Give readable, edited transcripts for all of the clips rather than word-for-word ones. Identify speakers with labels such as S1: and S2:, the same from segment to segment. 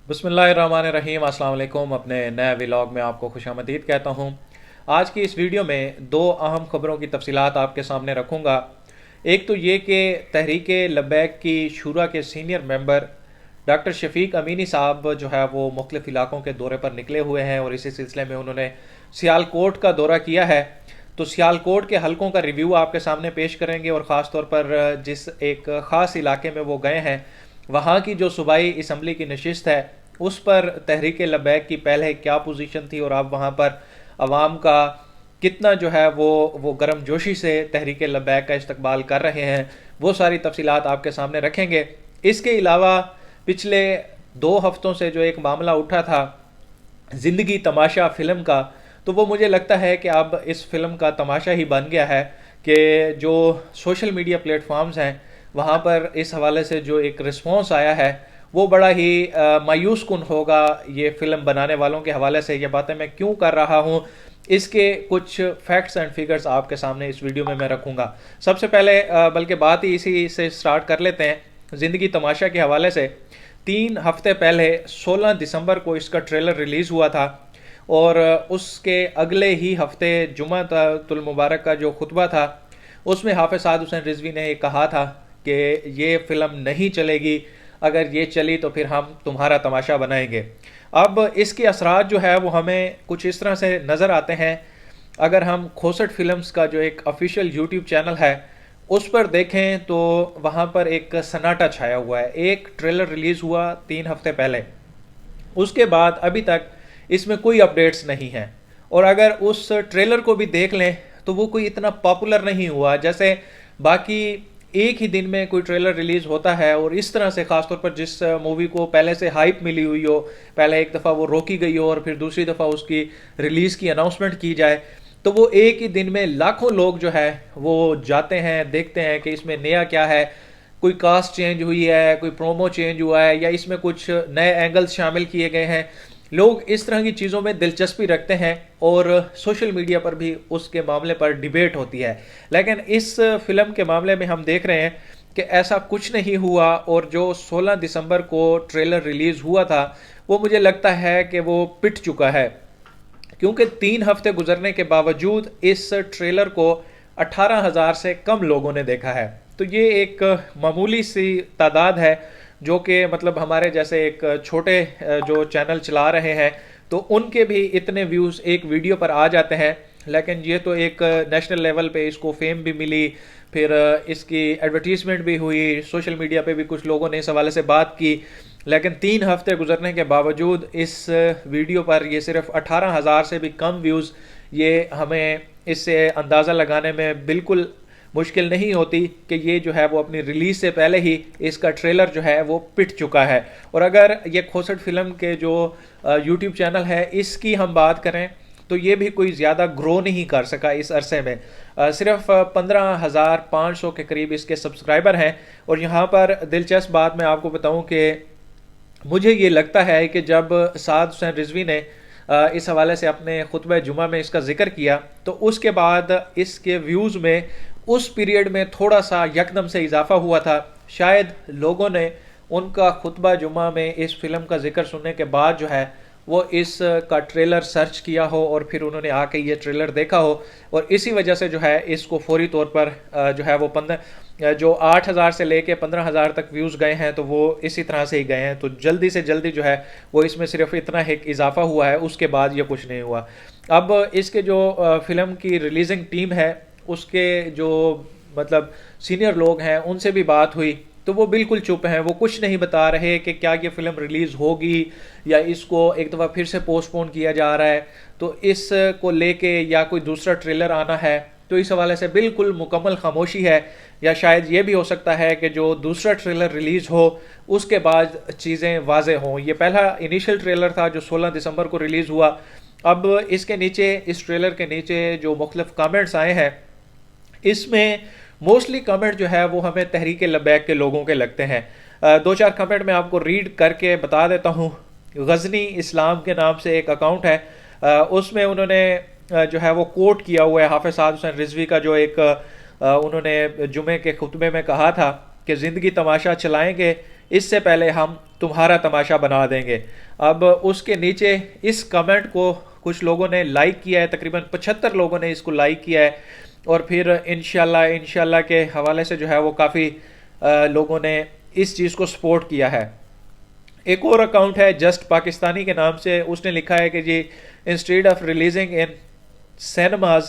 S1: बिस्मिल्लाहिर्रहमानिर्रहीम अस्सलाम वालेकुम। अपने नए व्लॉग में आपको खुशामदीद कहता हूँ। आज की इस वीडियो में दो अहम खबरों की तफसीलात आपके सामने रखूँगा। एक तो ये कि तहरीक लब्बैक की शूरा के senior member doctor Shafiq Amini साहब जो है वो मुख्तलिफ़ इलाकों के दौरे पर निकले हुए हैं और इसी सिलसिले में उन्होंने सियालकोट का दौरा किया है। तो सियालकोट के हलकों का रिव्यू आपके सामने पेश करेंगे और ख़ास तौर पर जिस एक ख़ास इलाके में वो गए हैं वहाँ की जो सूबाई असम्बली की नशिस्त है उस पर तहरीक लब्बैक की पहले क्या पोजीशन थी और अब वहाँ पर अवाम का कितना जो है वो गर्म जोशी से तहरीक लब्बैक का इस्तकबाल कर रहे हैं, वो सारी तफसीलात आपके सामने रखेंगे। इसके अलावा पिछले 2 हफ्तों से जो एक मामला उठा था ज़िंदगी तमाशा फ़िल्म का, तो वो मुझे लगता है कि अब इस फिल्म का तमाशा ही बन गया है कि जो सोशल मीडिया प्लेटफॉर्म्स हैं वहाँ पर इस हवाले से जो एक रिस्पॉन्स आया है वो बड़ा ही मायूस कुन होगा। ये फ़िल्म बनाने वालों के हवाले से ये बातें मैं क्यों कर रहा हूँ, इसके कुछ फैक्ट्स एंड फिगर्स आपके सामने इस वीडियो में मैं रखूँगा। सबसे पहले बल्कि बात ही इसी से स्टार्ट कर लेते हैं। ज़िंदगी तमाशा के हवाले से 3 हफ्ते पहले 16 दिसंबर को इसका ट्रेलर रिलीज़ हुआ था और उसके अगले ही हफ्ते जुमातुल मुबारक का जो खुतबा था उसमें हाफिज़ साद हुसैन रिजवी ने कहा था कि ये फ़िल्म नहीं चलेगी, अगर ये चली तो फिर हम तुम्हारा तमाशा बनाएंगे। अब इसके असरात जो है वो हमें कुछ इस तरह से नज़र आते हैं। अगर हम खोसट फिल्म्स का जो एक ऑफिशियल यूट्यूब चैनल है उस पर देखें तो वहाँ पर एक सन्नाटा छाया हुआ है। एक ट्रेलर रिलीज़ हुआ 3 हफ्ते पहले, उसके बाद अभी तक इसमें कोई अपडेट्स नहीं है। और अगर उस ट्रेलर को भी देख लें तो वो कोई इतना पॉपुलर नहीं हुआ जैसे बाकी एक ही दिन में कोई ट्रेलर रिलीज होता है। और इस तरह से खासतौर पर जिस मूवी को पहले से हाइप मिली हुई हो, पहले एक दफ़ा वो रोकी गई हो और फिर दूसरी दफ़ा उसकी रिलीज़ की अनाउंसमेंट की जाए, तो वो एक ही दिन में लाखों लोग जो है वो जाते हैं, देखते हैं कि इसमें नया क्या है, कोई कास्ट चेंज हुई है, कोई प्रोमो चेंज हुआ है या इसमें कुछ नए एंगल्स शामिल किए गए हैं। लोग इस तरह की चीज़ों में दिलचस्पी रखते हैं और सोशल मीडिया पर भी उसके मामले पर डिबेट होती है। लेकिन इस फिल्म के मामले में हम देख रहे हैं कि ऐसा कुछ नहीं हुआ और जो 16 दिसंबर को ट्रेलर रिलीज़ हुआ था वो मुझे लगता है कि वो पिट चुका है, क्योंकि 3 हफ्ते गुजरने के बावजूद इस ट्रेलर को 18,000 से कम लोगों ने देखा है। तो ये एक मामूली सी तादाद है जो कि मतलब हमारे जैसे एक छोटे जो चैनल चला रहे हैं तो उनके भी इतने व्यूज़ एक वीडियो पर आ जाते हैं। लेकिन ये तो एक नेशनल लेवल पे इसको फेम भी मिली, फिर इसकी एडवर्टीजमेंट भी हुई, सोशल मीडिया पे भी कुछ लोगों ने इस हवाले से बात की। लेकिन 3 हफ्ते गुजरने के बावजूद इस वीडियो पर ये सिर्फ 18,000 से भी कम व्यूज़, ये हमें इससे अंदाज़ा लगाने में बिल्कुल मुश्किल नहीं होती कि ये जो है वो अपनी रिलीज़ से पहले ही इसका ट्रेलर जो है वो पिट चुका है। और अगर ये खोसट फिल्म के जो यूट्यूब चैनल है इसकी हम बात करें तो ये भी कोई ज़्यादा ग्रो नहीं कर सका इस अरसे में। सिर्फ 15,500 के करीब इसके सब्सक्राइबर हैं। और यहाँ पर दिलचस्प बात मैं आपको बताऊँ कि मुझे ये लगता है कि जब साद हुसैन रिजवी ने इस हवाले से अपने खुतबे जुमा में इसका जिक्र किया तो उसके बाद इसके व्यूज़ में उस पीरियड में थोड़ा सा यकदम से इजाफा हुआ था। शायद लोगों ने उनका खुतबा जुमा में इस फिल्म का जिक्र सुनने के बाद जो है वो इस का ट्रेलर सर्च किया हो और फिर उन्होंने आके ये ट्रेलर देखा हो और इसी वजह से जो है इसको फौरी तौर पर जो है वो 15 जो 8,000 से लेके 15,000 तक व्यूज़ गए हैं तो वो इसी तरह से ही गए हैं। तो जल्दी से जल्दी जो है वो इसमें सिर्फ इतना एक इजाफा हुआ है, उसके बाद ये कुछ नहीं हुआ। अब इसके जो फिल्म की रिलीजिंग टीम है उसके जो मतलब सीनियर लोग हैं उनसे भी बात हुई तो वो बिल्कुल चुप हैं, वो कुछ नहीं बता रहे कि क्या ये फिल्म रिलीज़ होगी या इसको एक दफ़ा फिर से पोस्टपोन किया जा रहा है, तो इसको लेके या कोई दूसरा ट्रेलर आना है। तो इस हवाले से बिल्कुल मुकम्मल खामोशी है। या शायद ये भी हो सकता है कि जो दूसरा ट्रेलर रिलीज़ हो उसके बाद चीज़ें वाज़े हों। ये पहला इनिशियल ट्रेलर था जो 16 दिसंबर को रिलीज़ हुआ। अब इसके नीचे, इस ट्रेलर के नीचे जो मुख्तलिफ कमेंट्स आए हैं इसमें मोस्टली कमेंट जो है वो हमें तहरीक लब्बैक के लोगों के लगते हैं। 2-4 कमेंट मैं आपको रीड करके बता देता हूँ। गज़नी इस्लाम के नाम से एक अकाउंट है, उसमें उन्होंने जो है वो कोट किया हुआ है हाफिज़ साद हुसैन रिजवी का, जो एक उन्होंने जुमे के खुतबे में कहा था कि ज़िंदगी तमाशा चलाएंगे इससे पहले हम तुम्हारा तमाशा बना देंगे। अब उसके नीचे इस कमेंट को कुछ लोगों ने लाइक किया है, तकरीबन 75 लोगों ने इसको लाइक किया है। और फिर इंशाल्लाह इंशाल्लाह के हवाले से जो है वो काफ़ी लोगों ने इस चीज़ को सपोर्ट किया है। एक और अकाउंट है जस्ट पाकिस्तानी के नाम से, उसने लिखा है कि जी instead of releasing in cinemas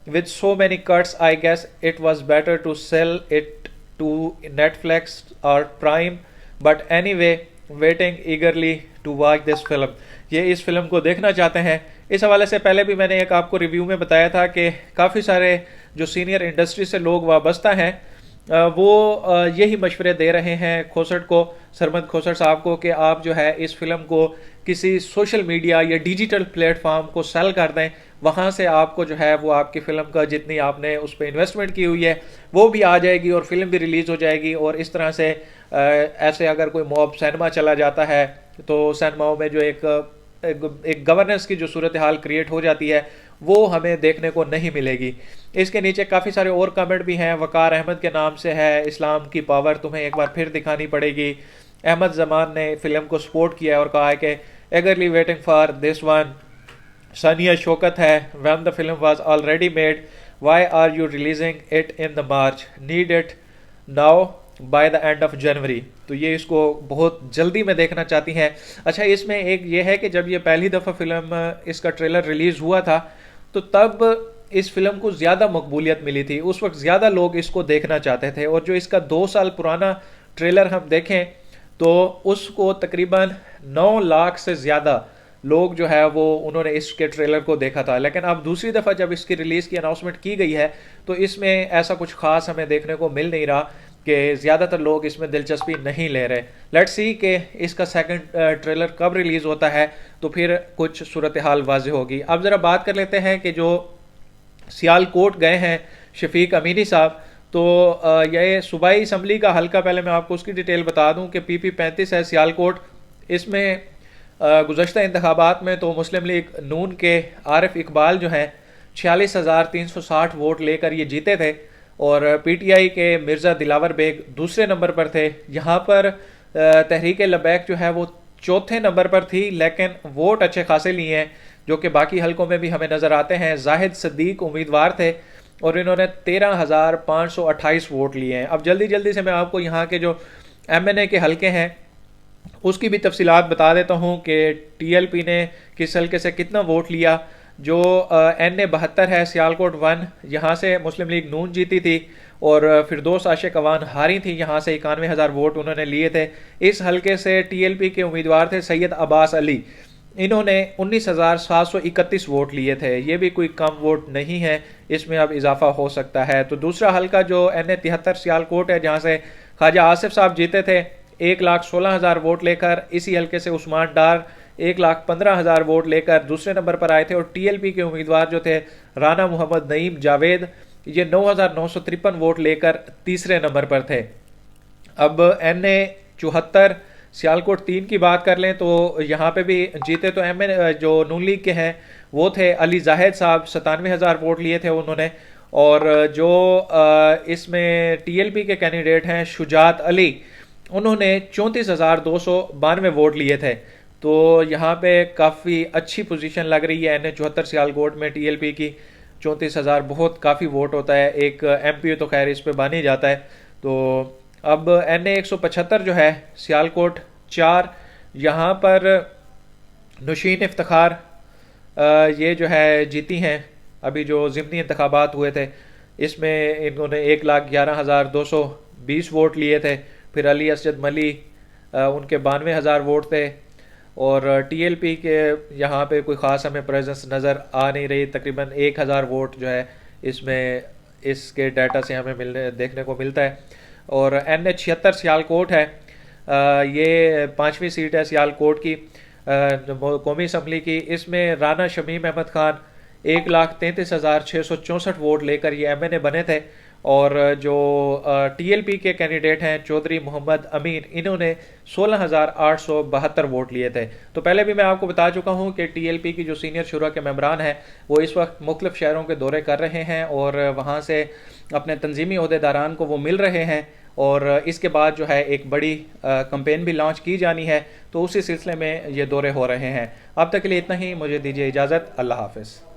S1: with so many cuts, I guess it was better to sell it to Netflix or Prime. But anyway, waiting eagerly to watch this film. ये इस फिल्म को देखना चाहते हैं। इस हवाले से पहले भी मैंने एक आपको रिव्यू में बताया था कि काफ़ी सारे जो सीनियर इंडस्ट्री से लोग वाबस्ता हैं वो यही मशवरे दे रहे हैं खोसट को, सरमद खोसट साहब को, कि आप जो है इस फिल्म को किसी सोशल मीडिया या डिजिटल प्लेटफॉर्म को सेल कर दें। वहाँ से आपको जो है वो आपकी फ़िल्म का जितनी आपने उस पर इन्वेस्टमेंट की हुई है वो भी आ जाएगी और फिल्म भी रिलीज़ हो जाएगी। और इस तरह से ऐसे अगर कोई मॉब सिनेमा चला जाता है तो सिनेमाओं में जो एक गवर्नेंस की जो सूरत हाल क्रिएट हो जाती है वो हमें देखने को नहीं मिलेगी। इसके नीचे काफ़ी सारे और कमेंट भी हैं। वकार अहमद के नाम से है, इस्लाम की पावर तुम्हें एक बार फिर दिखानी पड़ेगी। अहमद जमान ने फिल्म को सपोर्ट किया और कहा है कि eagerly waiting for this one. Sania Shaukat है, when the film was already made why are you releasing it in the March, need it now by the end of January. तो ये इसको बहुत जल्दी में देखना चाहती हैं। अच्छा, इसमें एक ये है कि जब ये पहली दफ़ा फिल्म इसका ट्रेलर रिलीज़ हुआ था तो तब इस फिल्म को ज़्यादा मकबूलियत मिली थी, उस वक्त ज़्यादा लोग इसको देखना चाहते थे। और जो इसका 2 साल पुराना ट्रेलर हम देखें तो उसको तकरीबन 9 लाख से ज़्यादा लोग जो है वो उन्होंने इसके ट्रेलर को देखा था। लेकिन अब दूसरी दफ़ा जब इसकी रिलीज़ की अनाउंसमेंट की गई है तो इसमें ऐसा कुछ ख़ास हमें देखने को मिल नहीं रहा कि ज़्यादातर लोग इसमें दिलचस्पी नहीं ले रहे। लेट्स सी कि इसका सेकंड ट्रेलर कब रिलीज़ होता है तो फिर कुछ सूरत हाल वाज़ेह होगी। अब ज़रा बात कर लेते हैं कि जो सियालकोट गए हैं शफीक अमीनी साहब, तो ये सूबाई असम्बली का हल्का, पहले मैं आपको उसकी डिटेल बता दूं कि PP 35 है सियालकोट। इसमें गुज़श्ता इंतखाबात में तो मुस्लिम लीग नून के आरिफ इकबाल जो हैं 46,360 वोट लेकर ये जीते थे और PTI के मिर्ज़ा दिलावर बेग दूसरे नंबर पर थे। यहाँ पर तहरीक लबैक जो है वो चौथे नंबर पर थी, लेकिन वोट अच्छे खासे लिए हैं जो कि बाकी हलकों में भी हमें नज़र आते हैं। जाहिद सदीक उम्मीदवार थे और इन्होंने 13,528 वोट लिए हैं। अब जल्दी जल्दी से मैं आपको यहाँ के जो MNA के हलके हैं उसकी भी तफसीलात बता देता हूँ कि TLP ने किस हलके से कितना वोट लिया। जो NA 72 है सियालकोट 1, यहाँ से मुस्लिम लीग नून जीती थी और फिरदौस आशिक अवान हारी थी, यहाँ से 91,000 वोट उन्होंने लिए थे। इस हलके से TLP के उम्मीदवार थे सैयद अब्बास अली, इन्होंने 19,731 वोट लिए थे। ये भी कोई कम वोट नहीं है, इसमें अब इजाफा हो सकता है। तो दूसरा हलका जो NA 73 सियालकोट है जहाँ से ख्वाजा आसिफ साहब जीते थे 1,16,000 वोट लेकर, इसी हलके से उस्मान डार 1,15,000 वोट लेकर दूसरे नंबर पर आए थे। और TLP के उम्मीदवार जो थे राना मोहम्मद नईम जावेद, ये 9,953 वोट लेकर तीसरे नंबर पर थे। अब NA 74 सियालकोट 3 की बात कर लें तो यहाँ पे भी जीते तो MNA जो नून लीग के हैं वो थे अली जाहिद साहब, 97,000 वोट लिए थे उन्होंने। और जो इसमें TLP के कैंडिडेट हैं शुजात अली, उन्होंने 34,292 वोट लिए थे। तो यहाँ पे काफ़ी अच्छी पोजीशन लग रही है NA 74 सियालकोट में TLP की। 34,000 बहुत काफ़ी वोट होता है, एक MP तो खैर इस पे बन ही जाता है। तो अब NA 175 जो है सियालकोट 4, यहाँ पर नुशीन इफ्तिखार ये जो है जीती हैं। अभी जो ज़िमनी इंतखाबात हुए थे इसमें इन्होंने 1,11,220 वोट लिए थे। फिर अली असजद मली उनके 92,000 वोट थे। और TLP के यहाँ पे कोई ख़ास हमें प्रेजेंस नज़र आ नहीं रही, तकरीबन 1,000 वोट जो है इसमें इसके डाटा से हमें देखने को मिलता है। और NA 76 सियालकोट है, ये 5वीं सीट है सियालकोट की कौमी असम्बली की। इसमें राना शमीम अहमद खान 1,33,664 वोट लेकर ये MNA बने थे। और जो TLP के कैंडिडेट हैं चौधरी मोहम्मद अमीन, इन्होंने 16,872 वोट लिए थे। तो पहले भी मैं आपको बता चुका हूं कि TLP की जो सीनियर शुरा के मेंबरान हैं वो इस वक्त मुख्तलिफ शहरों के दौरे कर रहे हैं और वहां से अपने तंजीमी ओहदेदारान को वो मिल रहे हैं और इसके बाद जो है एक बड़ी कंपेन भी लॉन्च की जानी है, तो उसी सिलसिले में ये दौरे हो रहे हैं। अब तक के लिए इतना ही, मुझे दीजिए इजाज़त। अल्लाह हाफ़िज़।